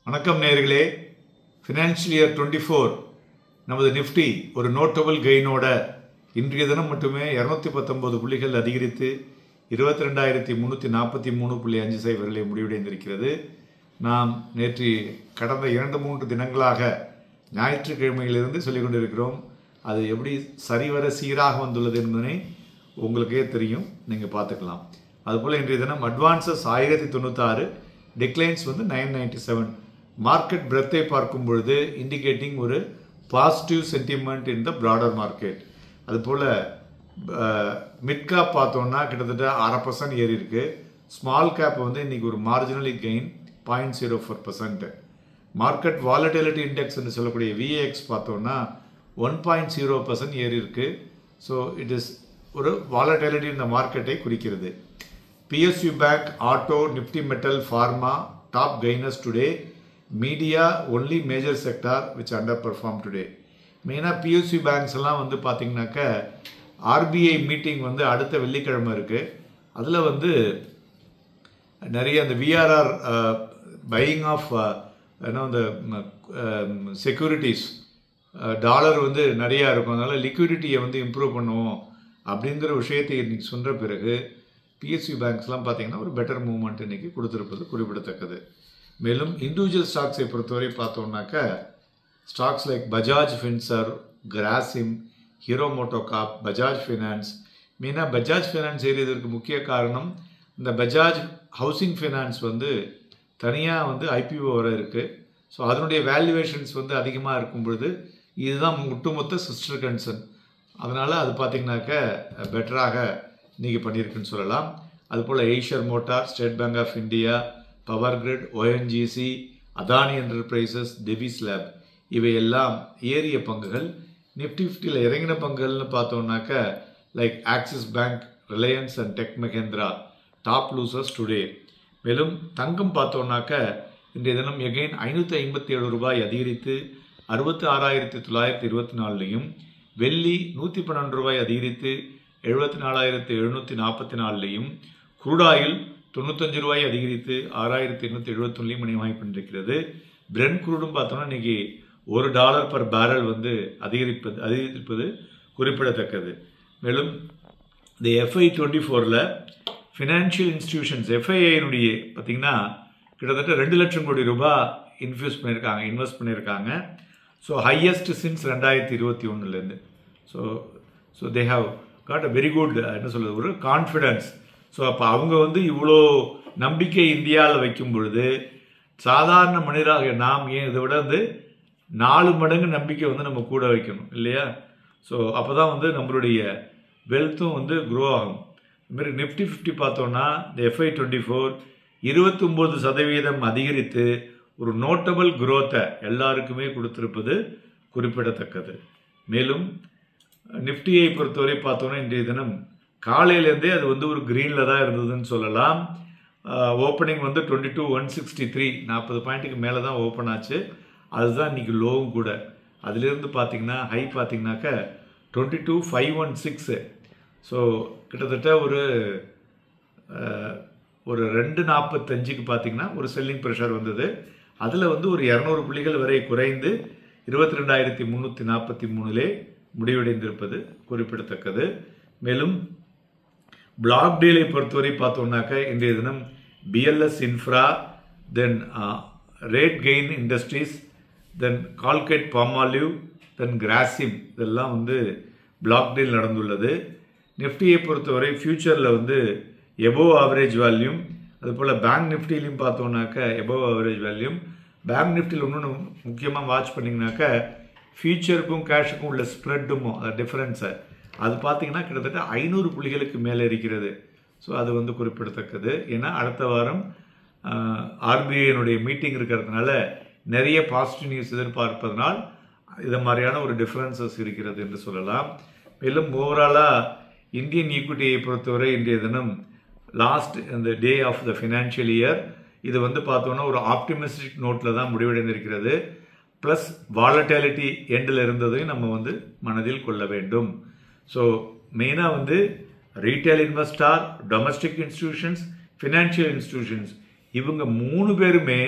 வணக்கம் நேயர்களே. Financial year 24 நமது நிஃப்டி ஒரு நோட்டபிள் கெயினோட இன்றைய தினம் மட்டுமே 219 புள்ளிகள் அதிகரித்து 22,343.50 வரை முடிவடைந்திருக்கிறது. நாம் நேற்று கடந்த 2-3 தினங்களாக ஞாயிற்றுக்கிழமையிலிருந்து சொல்லிக் கொண்டிருக்கிறோம். அது எப்படி சரிவர சீராக வந்துள்ளது என்பதனை உங்களுக்கே தெரியும், நீங்கள் பார்த்துக்கலாம். அதுபோல் இன்றைய தினம் அட்வான்சஸ் 1096, டிக்ளைன்ஸ் 997. மார்க்கெட் பிரெத்தை பார்க்கும் பொழுது இண்டிகேட்டிங் ஒரு பாசிட்டிவ் சென்டிமெண்ட் இன் த ப்ராடர் மார்க்கெட். அதுபோல் மிட் கேப் பார்த்தோன்னா கிட்டத்தட்ட 0.5% ஏறி இருக்கு. ஸ்மால் கேப் இன்னைக்கு ஒரு marginally gain 0.04%. Market volatility index என்று சொல்லக்கூடிய விஏஎக்ஸ் பார்த்தோன்னா 1.0% ஏறி இருக்கு. ஸோ இட் இஸ் ஒரு வாலட்டிலிட்டி இந்த மார்க்கெட்டை குறிக்கிறது. PSU bank, auto, Nifty metal, pharma top gainers today. Media only major sector which under perform today. மெயினாக PSU பேங்க்ஸ் எல்லாம் பார்த்தீங்கன்னாக்க RBI மீட்டிங் அடுத்த வெள்ளிக்கிழமை இருக்குது. அதில் நிறைய அந்த VRR பையிங் ஆஃப் இந்த செக்யூரிட்டிஸ் டாலர் நிறையா இருக்கும். அதனால் லிக்விடிட்டியை இம்ப்ரூவ் பண்ணுவோம் அப்படிங்கிற விஷயத்தை இன்றைக்கி சொன்ன பிறகு PSU பேங்க்ஸ்லாம் பார்த்தீங்கன்னா ஒரு பெட்டர் மூவ்மெண்ட் இன்றைக்கி கொடுத்துருப்பது குறிப்பிடத்தக்கது. மேலும் இண்டிவிஜுவல் ஸ்டாக்ஸை பொறுத்தவரை பார்த்தோம்னாக்க stocks like Bajaj Fincher, Grasim, hero MotoCorp, Bajaj finance. மெயினாக பஜாஜ் ஃபினான்ஸ் ஏறியதற்கு முக்கிய காரணம் இந்த பஜாஜ் ஹவுசிங் ஃபினான்ஸ் தனியாக IPO வர இருக்குது. ஸோ அதனுடைய வேல்யூவேஷன்ஸ் அதிகமாக இருக்கும் பொழுது இதுதான் ஒட்டுமொத்த சிஸ்டர் கன்சர்ன். அதனால் அது பார்த்திங்கனாக்க பெட்டராக இன்றைக்கி பண்ணியிருக்குன்னு சொல்லலாம். அதுபோல் Eicher motor, State Bank of India, power grid, ONGC, Adani enterprises, Divi's lab இவையெல்லாம் ஏறிய பங்குகள். நிஃப்டி 50ல் இறங்கின பங்குகள்னு பார்த்தோம்னாக்க like Axis Bank, Reliance and Tech Mahindra top losers today. மேலும் தங்கம் பார்த்தோம்னாக்க இன்றைய தினம் எகைன் 557 ரூபாய் அதிகரித்து 66,924லையும், வெள்ளி 112 ரூபாய் அதிகரித்து 74,744லையும், குரூடாயில் 95 ரூபாய் அதிகரித்து 6,871 மணியமாகி கொண்டிருக்கிறது. பிரெண்ட் குரூடும் பார்த்தோம்னா இன்னைக்கு $1 per barrel அதிகரிப்பது குறிப்பிடத்தக்கது. மேலும் இந்த FI24ல் ஃபினான்ஷியல் இன்ஸ்டிடியூஷன்ஸ் FII பார்த்தீங்கன்னா கிட்டத்தட்ட 2 லட்சம் கோடி ரூபாய் இன்வெஸ்ட் பண்ணியிருக்காங்க. ஸோ ஹையஸ்ட் சின்ஸ் 2021லேருந்து. So they have got a very good ஒரு கான்ஃபிடன்ஸ். ஸோ அப்போ அவங்க இவ்வளோ நம்பிக்கை இந்தியாவில் வைக்கும் பொழுது சாதாரண மனிதராக நாம் ஏன் இதை விட 4 மடங்கு நம்பிக்கை நம்ம கூட வைக்கணும் இல்லையா? ஸோ அப்போ தான் நம்மளுடைய வெல்த்தும் க்ரோ ஆகும். இதுமாரி நிஃப்டி 50 பார்த்தோன்னா இந்த FI24 29% அதிகரித்து ஒரு நோட்டபிள் குரோத்தை எல்லாருக்குமே கொடுத்திருப்பது குறிப்பிடத்தக்கது. மேலும் நிஃப்டியை பொறுத்தவரை பார்த்தோன்னா இன்றைய தினம் காலையிலேருந்தே அது ஒரு க்ரீனில் தான் இருந்ததுன்னு சொல்லலாம். ஓப்பனிங் 22,163 40 பாயிண்ட்டுக்கு மேலே தான் ஓப்பன் ஆச்சு. அதுதான் இன்றைக்கி லோவும் கூட. அதிலிருந்து பார்த்தீங்கன்னா ஹை பார்த்தீங்கன்னாக்க 22,516. ஸோ கிட்டத்தட்ட ஒரு 245க்கு பார்த்தீங்கன்னா ஒரு செல்லிங் ப்ரெஷர் வந்தது. அதில் ஒரு 200 புள்ளிகள் வரை குறைந்து 22,343 முடிவடைந்திருப்பது குறிப்பிடத்தக்கது. மேலும் பிளாக் டீலை பொறுத்தவரை பார்த்தோம்னாக்க இன்றைய தினம் BLS இன்ஃப்ரா, தென் ரேட் கெயின் இண்டஸ்ட்ரீஸ், தென் கால்கேட் பாமாலிவ், தென் கிராசிம் இதெல்லாம் பிளாக் டீல் நடந்துள்ளது. நிஃப்டியை பொறுத்தவரை ஃபியூச்சரில் எபோவ் ஆவரேஜ் வேல்யூம், அதுபோல் பேங்க் நிஃப்டிலையும் பார்த்தோம்னாக்க எபோவ் ஆவரேஜ் வேல்யூம். பேங்க் நிஃப்டியில் இன்னொன்று முக்கியமாக வாட்ச் பண்ணிங்கனாக்க ஃபியூச்சருக்கும் கேஷுக்கும் உள்ள ஸ்ப்ரெட்டுமோ அந்த டிஃப்ரென்ஸை அது பார்த்தீங்கன்னா கிட்டத்தட்ட 500 புள்ளிகளுக்கு மேலே இருக்கிறது. ஸோ அது குறிப்பிடத்தக்கது. ஏன்னா அடுத்த வாரம் RBIனுடைய மீட்டிங் இருக்கிறதுனால நிறைய பாசிட்டிவ் நியூஸ் எதிர்பார்ப்பதனால் இது மாதிரியான ஒரு டிஃப்ரென்சஸ் இருக்கிறது என்று சொல்லலாம். மேலும் ஓவராலாக இந்தியன் ஈக்விட்டியை பொறுத்தவரை இன்றைய தினம் லாஸ்ட் இந்த day of the financial year இது பார்த்தோன்னா ஒரு ஆப்டிமிஸ்டிக் நோட்டில் தான் முடிவடைந்திருக்கிறது. ப்ளஸ் வாலட்டிலிட்டி எண்டில் இருந்ததையும் நம்ம மனதில் கொள்ள வேண்டும். ஸோ மெயினாக retail investor, domestic institutions, financial institutions இவங்க 3 பேருமே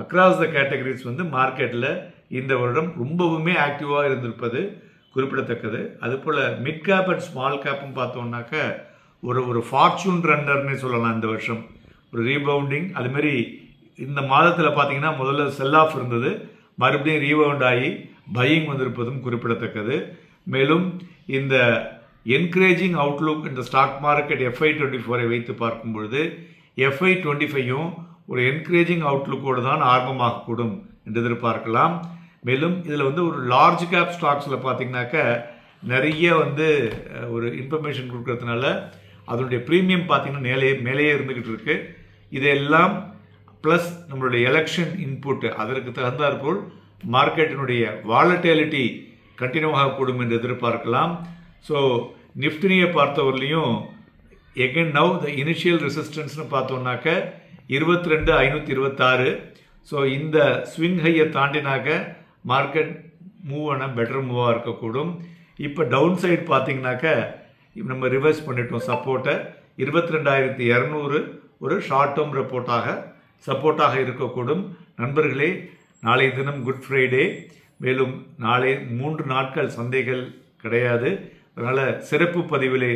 அக்ராஸ் த கேட்டகரிஸ் வந்து மார்க்கெட்டில் இந்த வருடம் ரொம்பவுமே ஆக்டிவாக இருந்திருப்பது குறிப்பிடத்தக்கது. அதுபோல் மிட் கேப் அண்ட் ஸ்மால் கேப்பும் பார்த்தோம்னாக்க ஒரு ஃபார்ச்சூன் ரன்னர்னு சொல்லலாம். இந்த வருஷம் ஒரு ரீபவுண்டிங், அதுமாரி இந்த மாதத்தில் பார்த்தீங்கன்னா முதல்ல செல் ஆஃப் இருந்தது, மறுபடியும் ரீபவுண்ட் ஆகி பையிங் வந்திருப்பதும் குறிப்பிடத்தக்கது. மேலும் இந்த என்கரேஜிங் அவுட்லுக் இந்த ஸ்டாக் மார்க்கெட் FY24 வைத்து பார்க்கும் பொழுது FY25யும் ஒரு என்கரேஜிங் அவுட்லுக்கோடு தான் ஆரம்பமாகக்கூடும் என்று எதிர்பார்க்கலாம். மேலும் இதில் வந்து ஒரு லார்ஜ் கேப் ஸ்டாக்ஸில் பார்த்தீங்கன்னாக்க நிறைய வந்து ஒரு இன்ஃபர்மேஷன் கொடுக்கறதுனால அதனுடைய ப்ரீமியம் பார்த்தீங்கன்னா மேலேயே இருந்துக்கிட்டு இருக்கு. இதெல்லாம் ப்ளஸ் நம்மளுடைய எலெக்ஷன் இன்புட், அதற்கு தகுந்தாற்போல் மார்க்கெட்டினுடைய வாலட்டிலிட்டி கண்டினியூ ஆகக்கூடும் என்று எதிர்பார்க்கலாம். ஸோ நிஃப்டினியை பொறுத்தவரையிலையும் எகென் நவ் த இனிஷியல் ரெசிஸ்டன்ஸ்னு பார்த்தோம்னாக்க 22,526. ஸோ இந்த ஸ்விங் ஹையை தாண்டினாக்க மார்க்கெட் மூவ் ஆன பெட்டர் மூவாக இருக்கக்கூடும். இப்போ டவுன் சைடு பார்த்தீங்கன்னாக்க நம்ம ரிவர்ஸ் பண்ணிட்டோம். சப்போர்ட்டை 22,200 ஒரு ஷார்ட் டேர்ம் சப்போர்ட்டாக இருக்கக்கூடும். நண்பர்களே, நாளைய தினம் குட் ஃப்ரைடே, மேலும் நாளை 3 நாட்கள் சந்தைகள் கிடையாது. அதனால் சிறப்பு பதிவிலே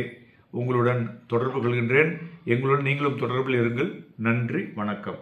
உங்களுடன் தொடர்பு கொள்கின்றேன். எங்களுடன் நீங்களும் தொடர்பில் இருங்கள். நன்றி, வணக்கம்.